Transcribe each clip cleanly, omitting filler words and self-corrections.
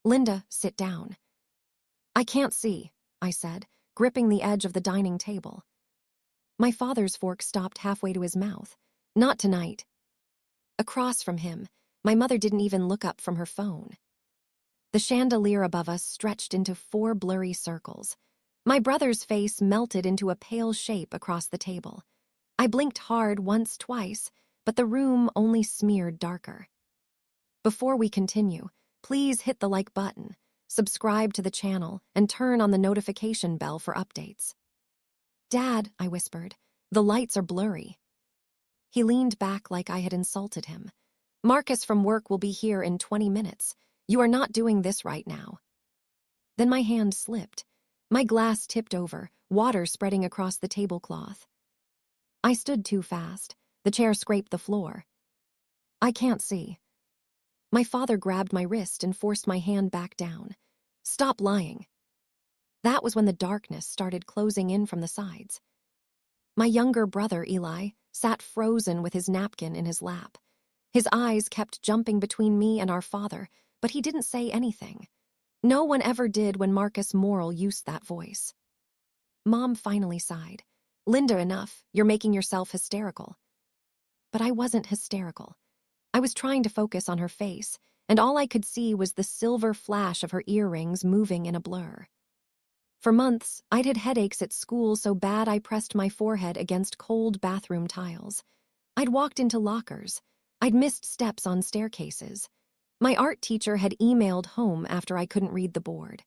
"Linda, sit down." "I can't see," I said, gripping the edge of the dining table. My father's fork stopped halfway to his mouth. "Not tonight." Across from him, my mother didn't even look up from her phone. The chandelier above us stretched into 4 blurry circles. My brother's face melted into a pale shape across the table. I blinked hard once, twice, but the room only smeared darker. Before we continue, please hit the like button, subscribe to the channel, and turn on the notification bell for updates. "Dad," I whispered, "the lights are blurry." He leaned back like I had insulted him. "Marcus from work will be here in 20 minutes. You are not doing this right now." Then my hand slipped. My glass tipped over, water spreading across the tablecloth. I stood too fast. The chair scraped the floor. "I can't see." My father grabbed my wrist and forced my hand back down. "Stop lying." That was when the darkness started closing in from the sides. My younger brother, Eli, sat frozen with his napkin in his lap. His eyes kept jumping between me and our father, but he didn't say anything. No one ever did when Marcus Morrill used that voice. Mom finally sighed. "Linda, enough. You're making yourself hysterical." But I wasn't hysterical. I was trying to focus on her face, and all I could see was the silver flash of her earrings moving in a blur. For months, I'd had headaches at school so bad I pressed my forehead against cold bathroom tiles. I'd walked into lockers. I'd missed steps on staircases. My art teacher had emailed home after I couldn't read the board.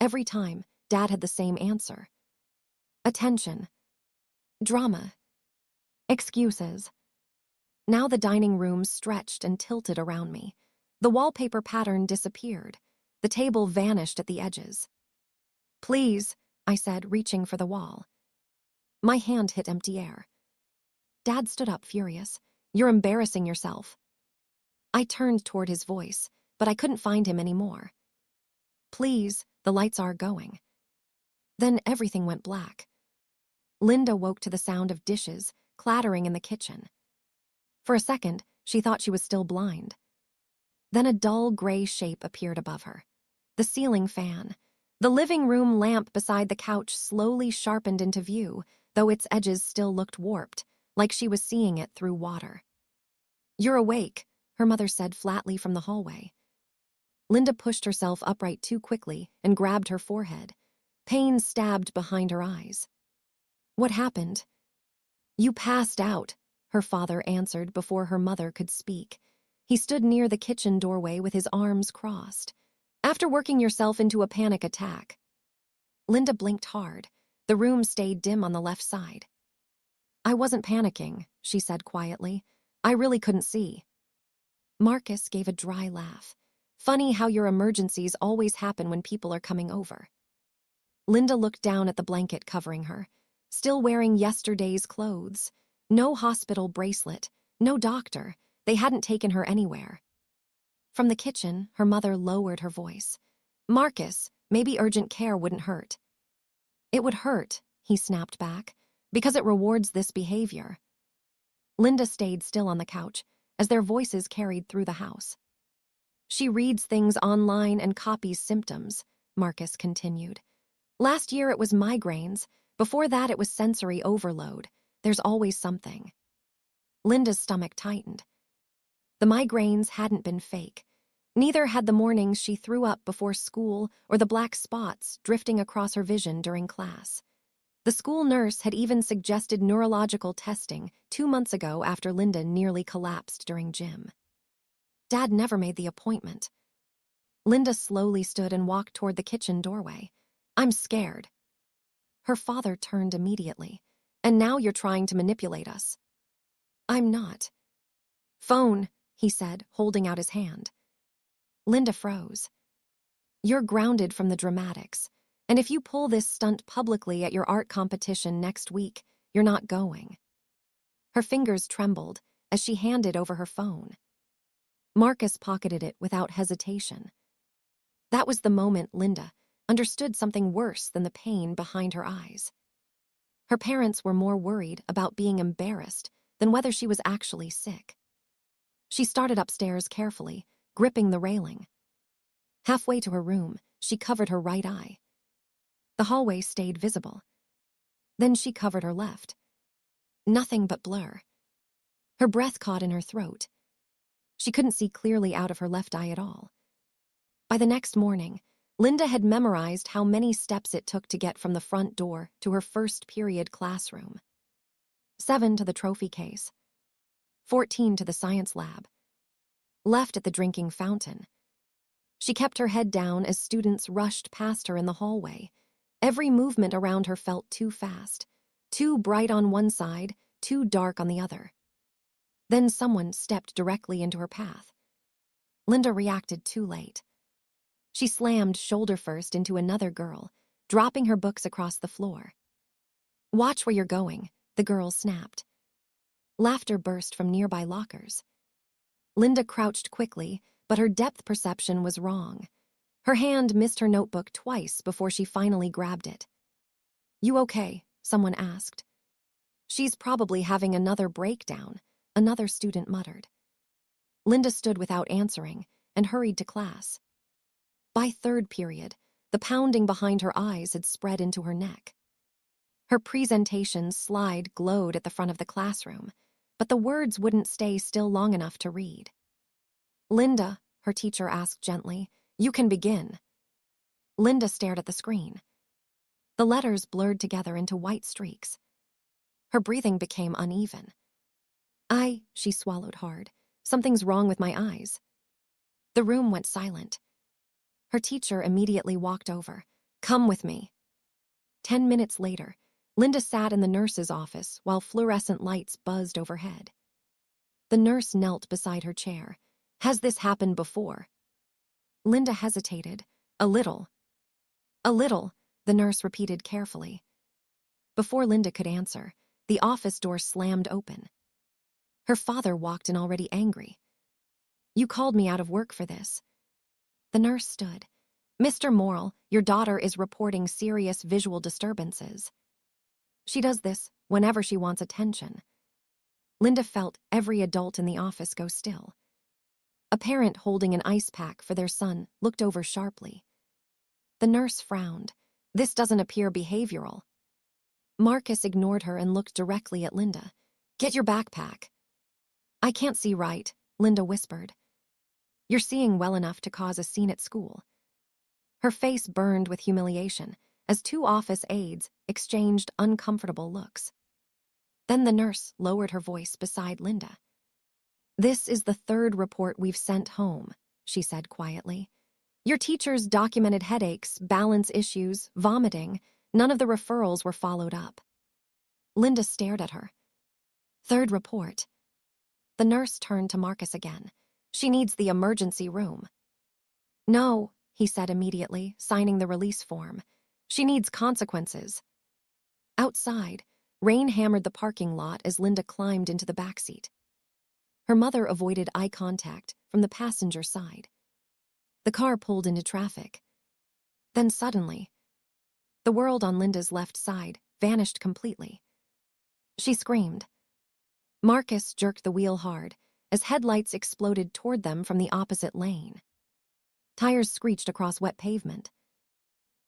Every time, Dad had the same answer. Attention. Drama. Excuses. Now the dining room stretched and tilted around me. The wallpaper pattern disappeared. The table vanished at the edges. "Please," I said, reaching for the wall. My hand hit empty air. Dad stood up, furious. "You're embarrassing yourself." I turned toward his voice, but I couldn't find him anymore. "Please, the lights are going." Then everything went black. Linda woke to the sound of dishes clattering in the kitchen. For a second, she thought she was still blind. Then a dull gray shape appeared above her. The ceiling fan. The living room lamp beside the couch slowly sharpened into view, though its edges still looked warped, like she was seeing it through water. "You're awake," her mother said flatly from the hallway. Linda pushed herself upright too quickly and grabbed her forehead. Pain stabbed behind her eyes. "What happened?" "You passed out," her father answered before her mother could speak. He stood near the kitchen doorway with his arms crossed. "After working yourself into a panic attack." Linda blinked hard. The room stayed dim on the left side. "I wasn't panicking," she said quietly. "I really couldn't see." Marcus gave a dry laugh. "Funny how your emergencies always happen when people are coming over." Linda looked down at the blanket covering her, still wearing yesterday's clothes. No hospital bracelet, no doctor. They hadn't taken her anywhere. From the kitchen, her mother lowered her voice. "Marcus, maybe urgent care wouldn't hurt." "It would hurt," he snapped back, "because it rewards this behavior." Linda stayed still on the couch as their voices carried through the house. "She reads things online and copies symptoms," Marcus continued. "Last year it was migraines. Before that it was sensory overload. There's always something." Linda's stomach tightened. The migraines hadn't been fake. Neither had the mornings she threw up before school or the black spots drifting across her vision during class. The school nurse had even suggested neurological testing 2 months ago after Linda nearly collapsed during gym. Dad never made the appointment. Linda slowly stood and walked toward the kitchen doorway. "I'm scared." Her father turned immediately. "And now you're trying to manipulate us." "I'm not." "Phone," he said, holding out his hand. Linda froze. "You're grounded from the dramatics, and if you pull this stunt publicly at your art competition next week, you're not going." Her fingers trembled as she handed over her phone. Marcus pocketed it without hesitation. That was the moment Linda understood something worse than the pain behind her eyes. Her parents were more worried about being embarrassed than whether she was actually sick. She started upstairs carefully, gripping the railing. Halfway to her room, she covered her right eye. The hallway stayed visible. Then she covered her left. Nothing but blur. Her breath caught in her throat. She couldn't see clearly out of her left eye at all. By the next morning, Linda had memorized how many steps it took to get from the front door to her first period classroom. 7 to the trophy case. 14 to the science lab. Left at the drinking fountain. She kept her head down as students rushed past her in the hallway. Every movement around her felt too fast, too bright on one side, too dark on the other. Then someone stepped directly into her path. Linda reacted too late. She slammed shoulder first into another girl, dropping her books across the floor. "Watch where you're going," the girl snapped. Laughter burst from nearby lockers. Linda crouched quickly, but her depth perception was wrong. Her hand missed her notebook twice before she finally grabbed it. "You okay?" someone asked. "She's probably having another breakdown," another student muttered. Linda stood without answering and hurried to class. By third period, the pounding behind her eyes had spread into her neck. Her presentation slide glowed at the front of the classroom, but the words wouldn't stay still long enough to read. "Linda," her teacher asked gently, "you can begin." Linda stared at the screen. The letters blurred together into white streaks. Her breathing became uneven. She swallowed hard. "Something's wrong with my eyes." The room went silent. Her teacher immediately walked over. "Come with me." 10 minutes later, Linda sat in the nurse's office while fluorescent lights buzzed overhead. The nurse knelt beside her chair. "Has this happened before?" Linda hesitated. "A little." "A little," the nurse repeated carefully. Before Linda could answer, the office door slammed open. Her father walked in already angry. "You called me out of work for this." The nurse stood. "Mr. Morrill, your daughter is reporting serious visual disturbances. She does this whenever she wants attention." Linda felt every adult in the office go still. A parent holding an ice pack for their son looked over sharply. The nurse frowned. "This doesn't appear behavioral." Marcus ignored her and looked directly at Linda. "Get your backpack." "I can't see right," Linda whispered. "You're seeing well enough to cause a scene at school." Her face burned with humiliation as 2 office aides exchanged uncomfortable looks. Then the nurse lowered her voice beside Linda. "This is the 3rd report we've sent home," she said quietly. "Your teachers documented headaches, balance issues, vomiting. None of the referrals were followed up." Linda stared at her. "3rd report." The nurse turned to Marcus again. "She needs the emergency room." "No," he said immediately, signing the release form. "She needs consequences." Outside, rain hammered the parking lot as Linda climbed into the backseat. Her mother avoided eye contact from the passenger side. The car pulled into traffic. Then suddenly, the world on Linda's left side vanished completely. She screamed. Marcus jerked the wheel hard as headlights exploded toward them from the opposite lane. Tires screeched across wet pavement.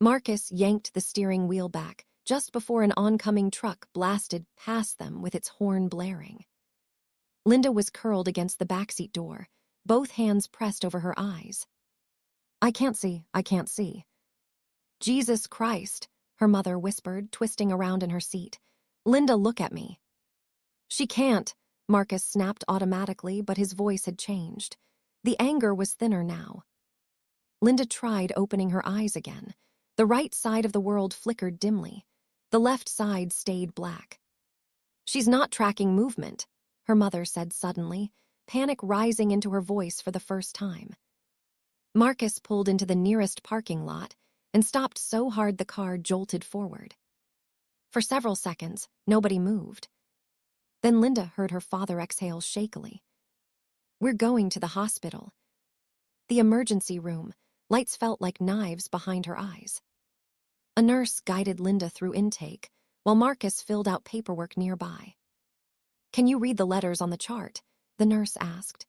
Marcus yanked the steering wheel back just before an oncoming truck blasted past them with its horn blaring. Linda was curled against the backseat door, both hands pressed over her eyes. I can't see." "Jesus Christ," her mother whispered, twisting around in her seat. "Linda, look at me." "She can't," Marcus snapped automatically, but his voice had changed. The anger was thinner now. Linda tried opening her eyes again. The right side of the world flickered dimly. The left side stayed black. "She's not tracking movement," her mother said suddenly, panic rising into her voice for the first time. Marcus pulled into the nearest parking lot and stopped so hard the car jolted forward. For several seconds, nobody moved. Then Linda heard her father exhale shakily. "We're going to the hospital." The emergency room. Lights felt like knives behind her eyes. A nurse guided Linda through intake, while Marcus filled out paperwork nearby. "Can you read the letters on the chart?" the nurse asked.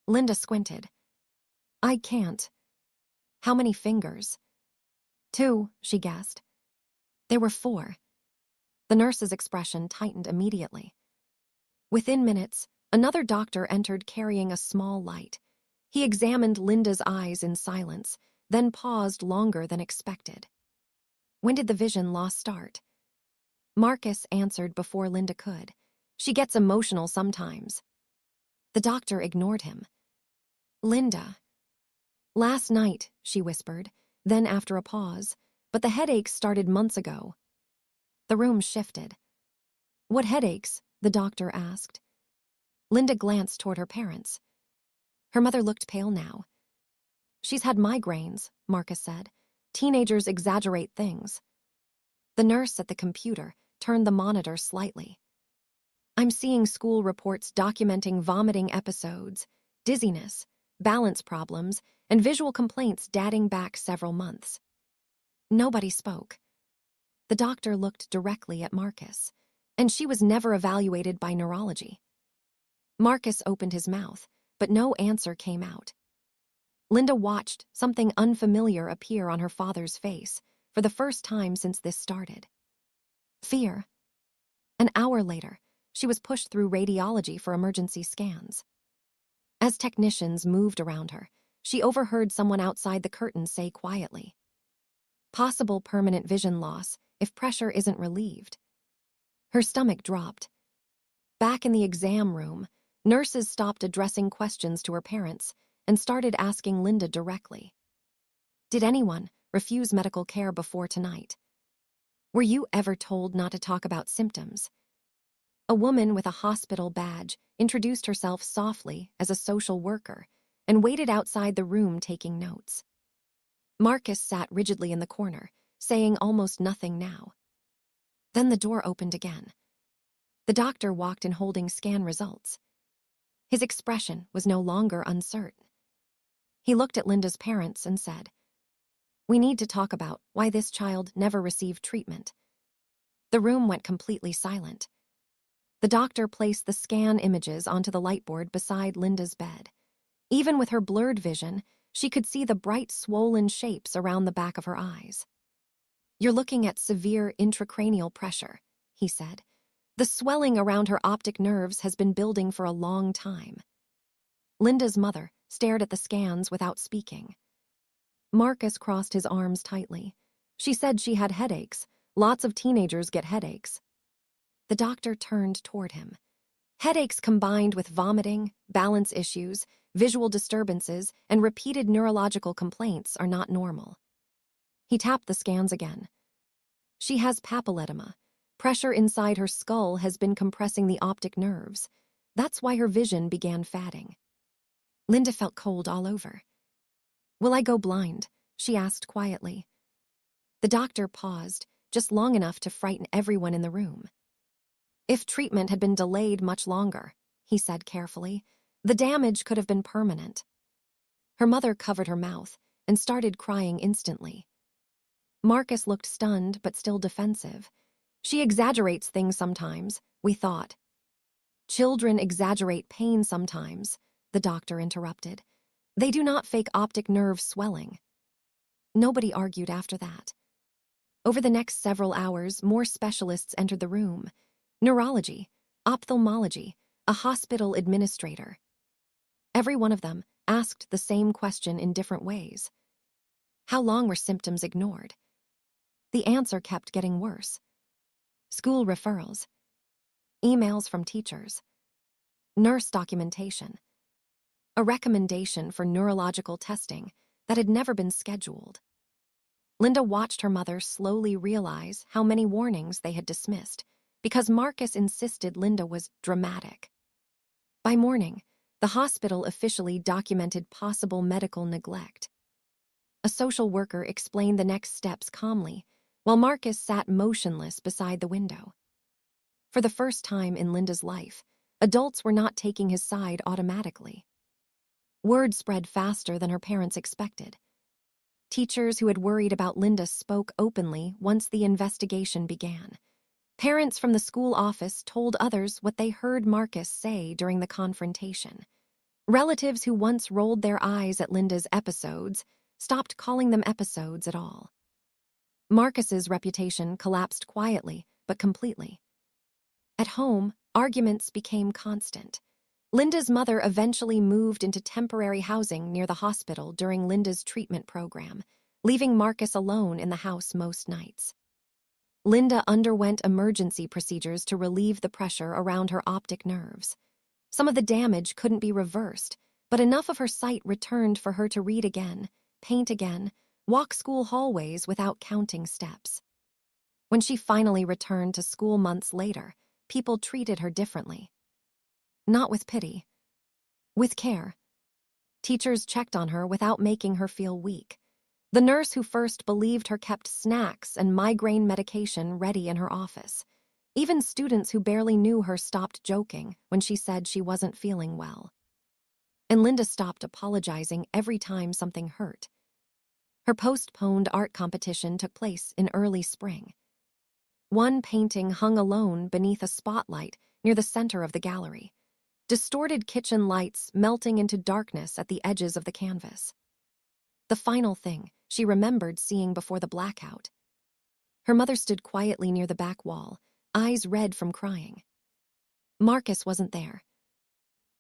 Linda squinted. "I can't." How many fingers? 2, she guessed. There were 4. The nurse's expression tightened immediately. Within minutes, another doctor entered carrying a small light. He examined Linda's eyes in silence, then paused longer than expected. When did the vision loss start? Marcus answered before Linda could. She gets emotional sometimes. The doctor ignored him. Linda. Last night, she whispered, then after a pause, but the headaches started months ago. The room shifted. What headaches? The doctor asked. Linda glanced toward her parents. Her mother looked pale now. She's had migraines, Marcus said. Teenagers exaggerate things. The nurse at the computer turned the monitor slightly. I'm seeing school reports documenting vomiting episodes, dizziness, balance problems, and visual complaints dating back several months. Nobody spoke. The doctor looked directly at Marcus, and she was never evaluated by neurology. Marcus opened his mouth, but no answer came out. Linda watched something unfamiliar appear on her father's face for the first time since this started. Fear. An hour later, she was pushed through radiology for emergency scans. As technicians moved around her, she overheard someone outside the curtain say quietly, "Possible permanent vision loss if pressure isn't relieved." Her stomach dropped. Back in the exam room, nurses stopped addressing questions to her parents and started asking Linda directly. Did anyone refuse medical care before tonight? Were you ever told not to talk about symptoms? A woman with a hospital badge introduced herself softly as a social worker and waited outside the room taking notes. Marcus sat rigidly in the corner, saying almost nothing now. Then the door opened again. The doctor walked in holding scan results. His expression was no longer uncertain. He looked at Linda's parents and said, "We need to talk about why this child never received treatment." The room went completely silent. The doctor placed the scan images onto the lightboard beside Linda's bed. Even with her blurred vision, she could see the bright, swollen shapes around the back of her eyes. "You're looking at severe intracranial pressure," he said. "The swelling around her optic nerves has been building for a long time." Linda's mother stared at the scans without speaking. Marcus crossed his arms tightly. She said she had headaches. Lots of teenagers get headaches. The doctor turned toward him. Headaches combined with vomiting, balance issues, visual disturbances, and repeated neurological complaints are not normal. He tapped the scans again. She has papilledema. Pressure inside her skull has been compressing the optic nerves. That's why her vision began fading. Linda felt cold all over. "Will I go blind?" she asked quietly. The doctor paused, just long enough to frighten everyone in the room. "If treatment had been delayed much longer," he said carefully, "the damage could have been permanent." Her mother covered her mouth and started crying instantly. Marcus looked stunned but still defensive. "She exaggerates things sometimes," we thought. "Children exaggerate pain sometimes," the doctor interrupted. "They do not fake optic nerve swelling." Nobody argued after that. Over the next several hours, more specialists entered the room. Neurology, ophthalmology, a hospital administrator. Every one of them asked the same question in different ways. How long were symptoms ignored? The answer kept getting worse. School referrals, emails from teachers, nurse documentation, a recommendation for neurological testing that had never been scheduled. Linda watched her mother slowly realize how many warnings they had dismissed because Marcus insisted Linda was dramatic. By morning, the hospital officially documented possible medical neglect. A social worker explained the next steps calmly, while Marcus sat motionless beside the window. For the first time in Linda's life, adults were not taking his side automatically. Word spread faster than her parents expected. Teachers who had worried about Linda spoke openly once the investigation began. Parents from the school office told others what they heard Marcus say during the confrontation. Relatives who once rolled their eyes at Linda's episodes stopped calling them episodes at all. Marcus's reputation collapsed quietly, but completely. At home, arguments became constant. Linda's mother eventually moved into temporary housing near the hospital during Linda's treatment program, leaving Marcus alone in the house most nights. Linda underwent emergency procedures to relieve the pressure around her optic nerves. Some of the damage couldn't be reversed, but enough of her sight returned for her to read again, paint again, walk school hallways without counting steps. When she finally returned to school months later, people treated her differently. Not with pity. With care. Teachers checked on her without making her feel weak. The nurse who first believed her kept snacks and migraine medication ready in her office. Even students who barely knew her stopped joking when she said she wasn't feeling well. And Linda stopped apologizing every time something hurt. Her postponed art competition took place in early spring. One painting hung alone beneath a spotlight near the center of the gallery, distorted kitchen lights melting into darkness at the edges of the canvas. The final thing she remembered seeing before the blackout. Her mother stood quietly near the back wall, eyes red from crying. Marcus wasn't there.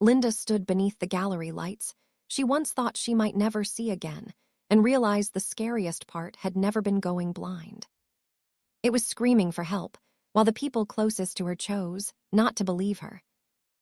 Linda stood beneath the gallery lights she once thought she might never see again, and realized the scariest part had never been going blind. It was screaming for help, while the people closest to her chose not to believe her.